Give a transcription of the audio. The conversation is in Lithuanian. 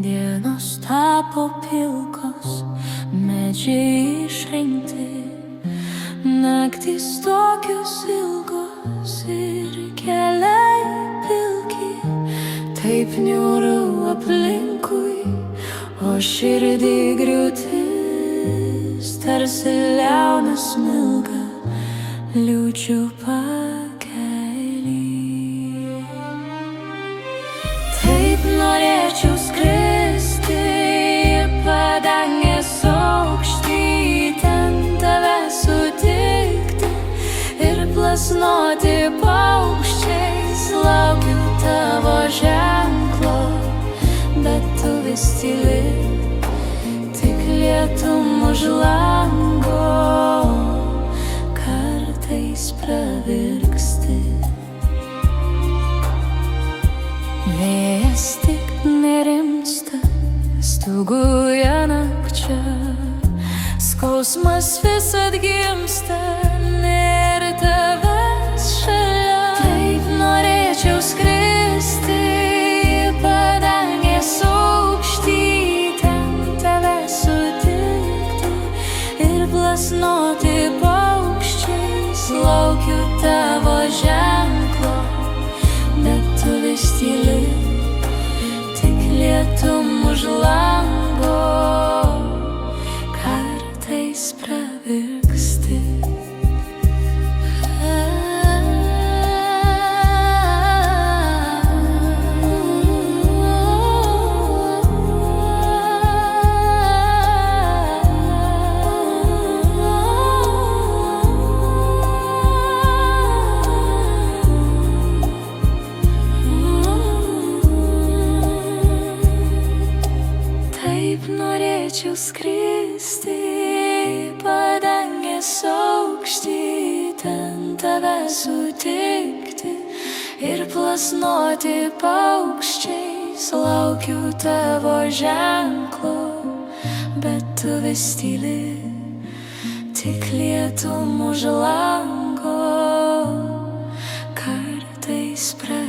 Dienos tapo pilkos, medžiai išrinkti, naktys tokios ilgos ir keliai pilki. Taip niūru aplinkui, o širdį griūtis, tarsi liaunas smilga liūčių pakelį. Taip norėčiau skristi į padangės aukštį, ten tave sutikti ir plasnoti paukščiais. Laukiu tavo ženklo, bet tu vis tyli, tik lietum už lango kartais pravirksti. Vėjas tik nerimsta, stūguoja nakčia, skausmas vis atgimsta, nėra tavęs šalia. Taip norėčiau skristi į padangės aukštį, ten tave sutikti ir plasnoti paukščiais. Laukiu tavo ženklo, bet tu vis tyli, tik lietum už lango kartais pravirksti. Taip norėčiau skristi į padangės aukštį, ten tave sutikti ir plasnoti paukščiais. Laukiu tavo ženklo, bet tu vis tyli, tik lietum už lango kartais pravirksti.